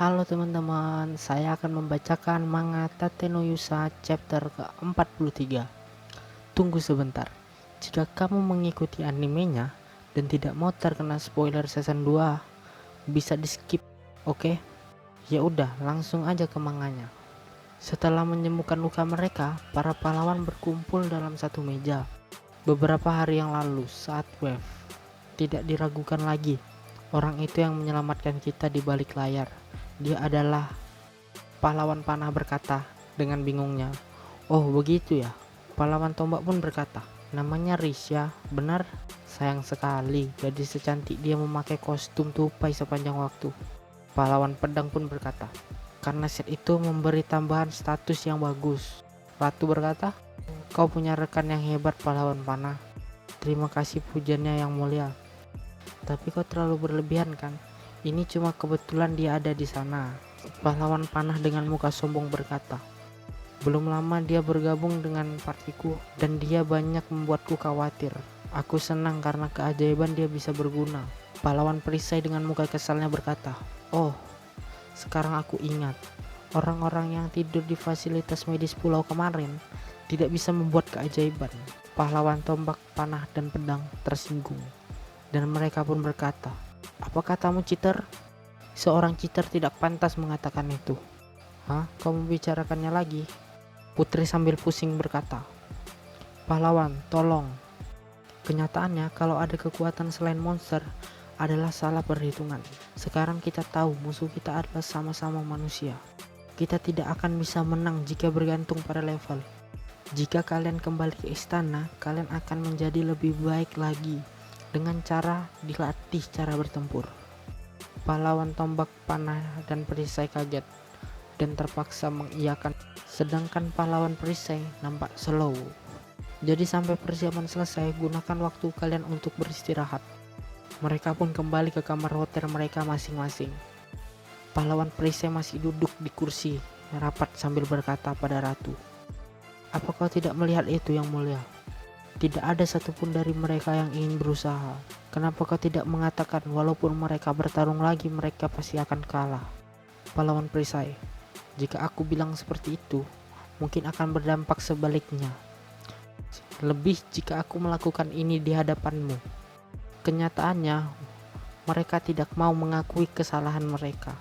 Halo teman-teman, saya akan membacakan manga Tate no Yusa chapter ke-43. Tunggu sebentar. Jika kamu mengikuti animenya dan tidak mau terkena spoiler season 2, bisa di-skip, oke? Ya udah, langsung aja ke manganya. Setelah menyembuhkan luka mereka, para pahlawan berkumpul dalam satu meja. Beberapa hari yang lalu saat wave, tidak diragukan lagi. Orang itu yang menyelamatkan kita di balik layar. Dia adalah pahlawan panah berkata dengan bingungnya. Oh begitu ya. Pahlawan tombak pun berkata, namanya Risha, benar? Sayang sekali, gadis secantik dia memakai kostum tupai sepanjang waktu. Pahlawan pedang pun berkata, karena set itu memberi tambahan status yang bagus. Ratu berkata, kau punya rekan yang hebat pahlawan panah. Terima kasih pujiannya yang mulia. Tapi kau terlalu berlebihan kan? Ini cuma kebetulan dia ada di sana. Pahlawan panah dengan muka sombong berkata. Belum lama dia bergabung dengan partiku dan dia banyak membuatku khawatir. Aku senang karena keajaiban dia bisa berguna. Pahlawan perisai dengan muka kesalnya berkata, oh, sekarang aku ingat. Orang-orang yang tidur di fasilitas medis pulau kemarin tidak bisa membuat keajaiban. Pahlawan tombak, panah, dan pedang tersinggung. Dan mereka pun berkata, apa katamu cheater? Seorang cheater tidak pantas mengatakan itu. Hah? Kau membicarakannya lagi? Putri sambil pusing berkata, pahlawan, tolong. Kenyataannya kalau ada kekuatan selain monster adalah salah perhitungan. Sekarang kita tahu musuh kita adalah sama-sama manusia. Kita tidak akan bisa menang jika bergantung pada level. Jika kalian kembali ke istana, kalian akan menjadi lebih baik lagi dengan cara dilatih cara bertempur. Pahlawan tombak, panah, dan perisai kaget dan terpaksa mengiyakan, sedangkan pahlawan perisai nampak slow. Jadi sampai persiapan selesai, gunakan waktu kalian untuk beristirahat. Mereka pun kembali ke kamar hotel mereka masing-masing. Pahlawan perisai masih duduk di kursi rapat sambil berkata pada ratu, apa kau tidak melihat itu yang mulia? Tidak ada satupun dari mereka yang ingin berusaha. Kenapa kau tidak mengatakan walaupun mereka bertarung lagi mereka pasti akan kalah? Pahlawan perisai, jika aku bilang seperti itu, mungkin akan berdampak sebaliknya. Lebih jika aku melakukan ini di hadapanmu. Kenyataannya, mereka tidak mau mengakui kesalahan mereka.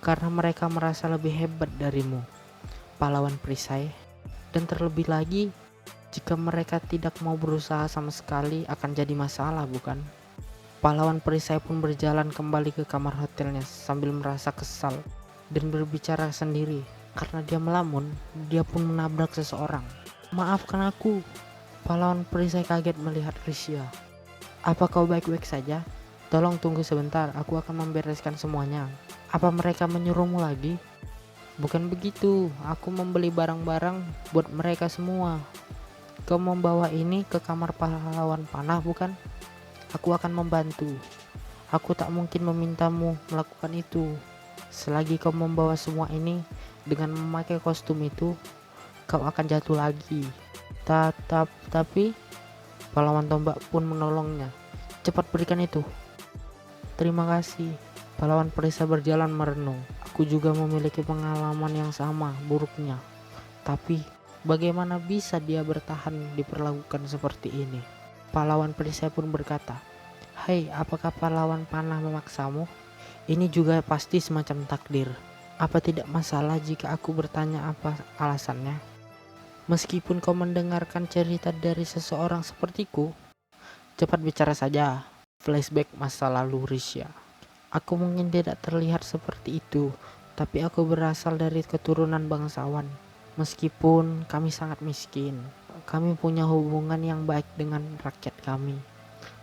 Karena mereka merasa lebih hebat darimu, pahlawan perisai. Dan terlebih lagi, jika mereka tidak mau berusaha sama sekali akan jadi masalah, bukan? Pahlawan perisai pun berjalan kembali ke kamar hotelnya sambil merasa kesal dan berbicara sendiri. Karena dia melamun, dia pun menabrak seseorang. Maafkan aku. Pahlawan perisai kaget melihat Risha. Apa kau baik-baik saja? Tolong tunggu sebentar, aku akan membereskan semuanya. Apa mereka menyuruhmu lagi? Bukan begitu, aku membeli barang-barang buat mereka semua. Kau membawa ini ke kamar pahlawan panah, bukan? Aku akan membantu. Aku tak mungkin memintamu melakukan itu. Selagi kau membawa semua ini dengan memakai kostum itu, kau akan jatuh lagi. Tapi pahlawan tombak pun menolongnya. Cepat berikan itu. Terima kasih. Pahlawan perisai berjalan merenung. Aku juga memiliki pengalaman yang sama buruknya. Tapi bagaimana bisa dia bertahan diperlakukan seperti ini? Pahlawan perisai pun berkata, hei, apakah pahlawan panah memaksamu? Ini juga pasti semacam takdir. Apa tidak masalah jika aku bertanya apa alasannya? Meskipun kau mendengarkan cerita dari seseorang sepertiku, cepat bicara saja. Flashback masa lalu Risha. Aku mungkin tidak terlihat seperti itu, tapi aku berasal dari keturunan bangsawan. Meskipun kami sangat miskin, kami punya hubungan yang baik dengan rakyat kami,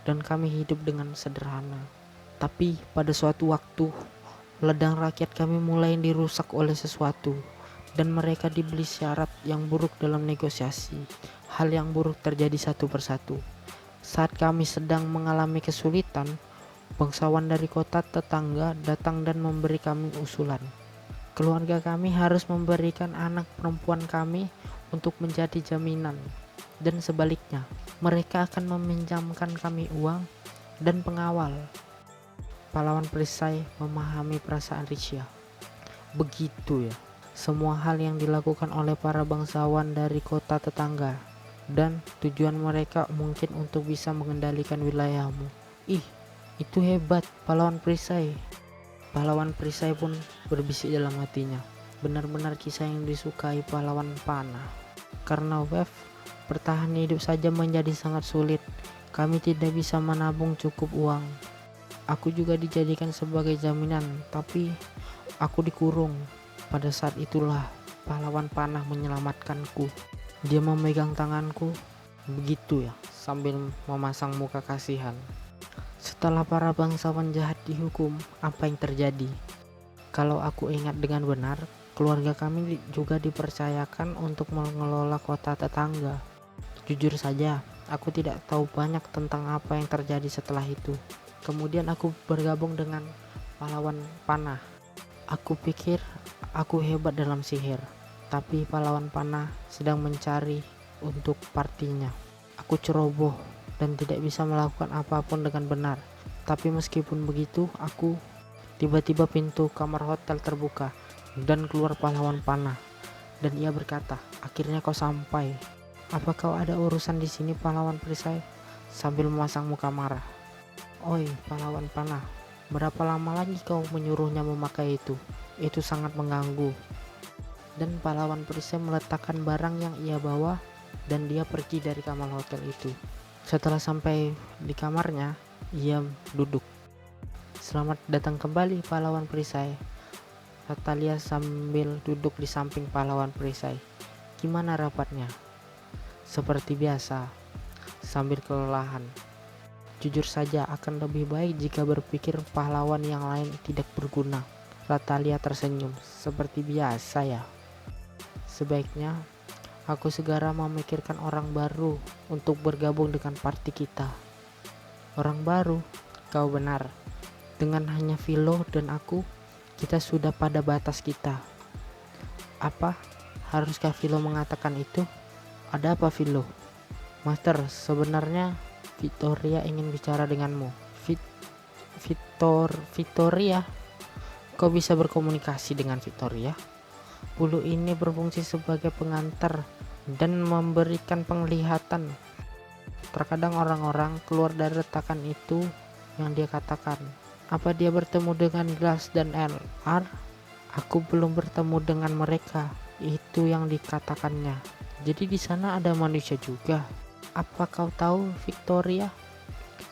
dan kami hidup dengan sederhana. Tapi pada suatu waktu, ladang rakyat kami mulai dirusak oleh sesuatu, dan mereka dibeli syarat yang buruk dalam negosiasi. Hal yang buruk terjadi satu persatu. Saat kami sedang mengalami kesulitan, bangsawan dari kota tetangga datang dan memberi kami usulan. Keluarga kami harus memberikan anak perempuan kami untuk menjadi jaminan. Dan sebaliknya, mereka akan meminjamkan kami uang dan pengawal. Pahlawan perisai memahami perasaan Risha. Begitu ya, semua hal yang dilakukan oleh para bangsawan dari kota tetangga, dan tujuan mereka mungkin untuk bisa mengendalikan wilayahmu. Ih, itu hebat, pahlawan perisai. Pahlawan perisai pun berbisik dalam hatinya. Benar-benar kisah yang disukai pahlawan panah. Karena Wave bertahan hidup saja menjadi sangat sulit. Kami tidak bisa menabung cukup uang. Aku juga dijadikan sebagai jaminan, tapi aku dikurung. Pada saat itulah pahlawan panah menyelamatkanku. Dia memegang tanganku, begitu ya, sambil memasang muka kasihan. Setelah para bangsawan jahat dihukum, apa yang terjadi? Kalau aku ingat dengan benar, keluarga kami juga dipercayakan untuk mengelola kota tetangga. Jujur saja, aku tidak tahu banyak tentang apa yang terjadi setelah itu. Kemudian aku bergabung dengan pahlawan panah. Aku pikir aku hebat dalam sihir, tapi pahlawan panah sedang mencari untuk partinya. Aku ceroboh dan tidak bisa melakukan apapun dengan benar. Tapi meskipun begitu, tiba-tiba pintu kamar hotel terbuka dan keluar pahlawan panah. Dan ia berkata, "Akhirnya kau sampai. Apa kau ada urusan di sini, pahlawan perisai?" Sambil memasang muka marah. "Oi, pahlawan panah, berapa lama lagi kau menyuruhnya memakai itu? Itu sangat mengganggu." Dan pahlawan perisai meletakkan barang yang ia bawa dan dia pergi dari kamar hotel itu. Setelah sampai di kamarnya, ia duduk. "Selamat datang kembali, pahlawan perisai," kata Lia sambil duduk di samping pahlawan perisai. "Gimana rapatnya?" "Seperti biasa, sambil kelelahan. Jujur saja akan lebih baik jika berpikir pahlawan yang lain tidak berguna." Ratalia tersenyum. "Seperti biasa ya. Sebaiknya aku segera memikirkan orang baru untuk bergabung dengan party kita." "Orang baru?" "Kau benar. Dengan hanya Philo dan aku, kita sudah pada batas kita." "Apa? Haruskah Philo mengatakan itu?" "Ada apa, Philo?" "Master, sebenarnya Victoria ingin bicara denganmu." Victoria? Kau bisa berkomunikasi dengan Victoria?" "Bulu ini berfungsi sebagai pengantar dan memberikan penglihatan. Terkadang orang-orang keluar dari retakan itu yang dia katakan." "Apa dia bertemu dengan Glass dan LR?" "Aku belum bertemu dengan mereka." "Itu yang dikatakannya. Jadi di sana ada manusia juga." "Apa kau tahu, Victoria,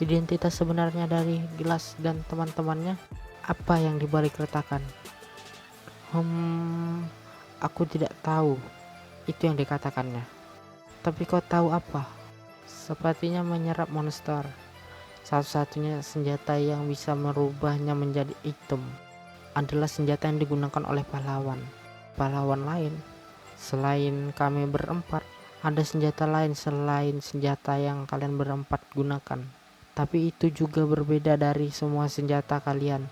identitas sebenarnya dari Glass dan teman-temannya? Apa yang dibalik retakan?" Aku tidak tahu." "Itu yang dikatakannya. Tapi kau tahu apa?" "Sepertinya menyerap monster. Satu-satunya senjata yang bisa merubahnya menjadi item adalah senjata yang digunakan oleh pahlawan. Pahlawan lain selain kami berempat, ada senjata lain selain senjata yang kalian berempat gunakan. Tapi itu juga berbeda dari semua senjata kalian."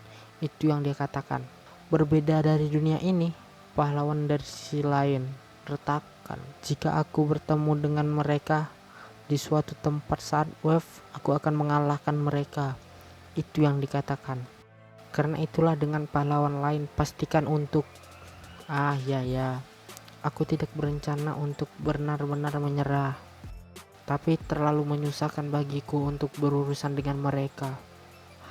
Itu yang dia katakan. "Berbeda dari dunia ini?" "Pahlawan dari sisi lain, retakan. Jika aku bertemu dengan mereka di suatu tempat saat wave, aku akan mengalahkan mereka." Itu yang dikatakan. "Karena itulah dengan pahlawan lain pastikan untuk..." Ya, aku tidak berencana untuk benar-benar menyerah. Tapi terlalu menyusahkan bagiku untuk berurusan dengan mereka.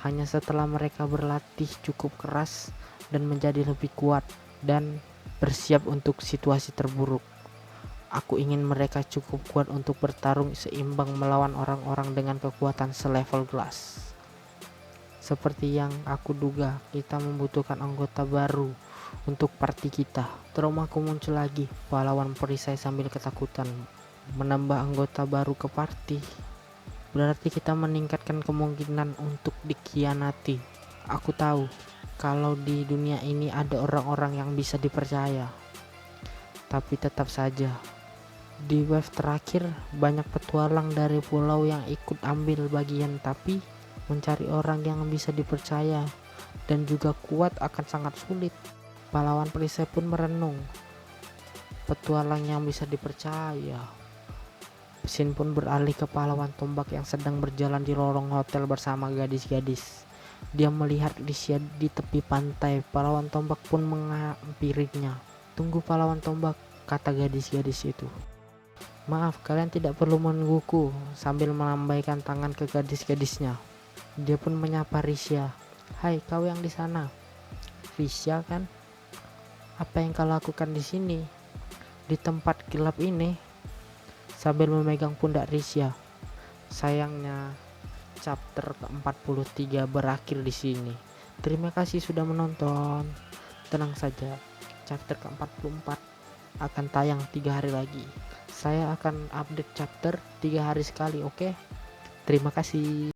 Hanya setelah mereka berlatih cukup keras dan menjadi lebih kuat dan bersiap untuk situasi terburuk. Aku ingin mereka cukup kuat untuk bertarung seimbang melawan orang-orang dengan kekuatan selevel Glass. Seperti yang aku duga, kita membutuhkan anggota baru untuk party kita." Traumaku muncul lagi. Pahlawan perisai sambil ketakutan. "Menambah anggota baru ke party? Berarti kita meningkatkan kemungkinan untuk dikhianati. Aku tahu kalau di dunia ini ada orang-orang yang bisa dipercaya. Tapi tetap saja, di wave terakhir banyak petualang dari pulau yang ikut ambil bagian, tapi mencari orang yang bisa dipercaya dan juga kuat akan sangat sulit." Pahlawan perisai pun merenung. Petualang yang bisa dipercaya. Scene pun beralih ke pahlawan tombak yang sedang berjalan di lorong hotel bersama gadis-gadis. Dia melihat Risha di tepi pantai. Pahlawan tombak pun menghampirinya. "Tunggu pahlawan tombak," kata gadis-gadis itu. "Maaf, kalian tidak perlu menungguku," sambil melambaikan tangan ke gadis-gadisnya. Dia pun menyapa Risha. "Hai, kau yang di sana." "Risha kan? Apa yang kau lakukan di sini, di tempat gelap ini?" Sambil memegang pundak Risha. Sayangnya chapter ke-43 berakhir di sini. Terima kasih sudah menonton. Tenang saja, chapter ke-44 akan tayang 3 hari lagi. Saya akan update chapter 3 hari sekali, oke? Terima kasih.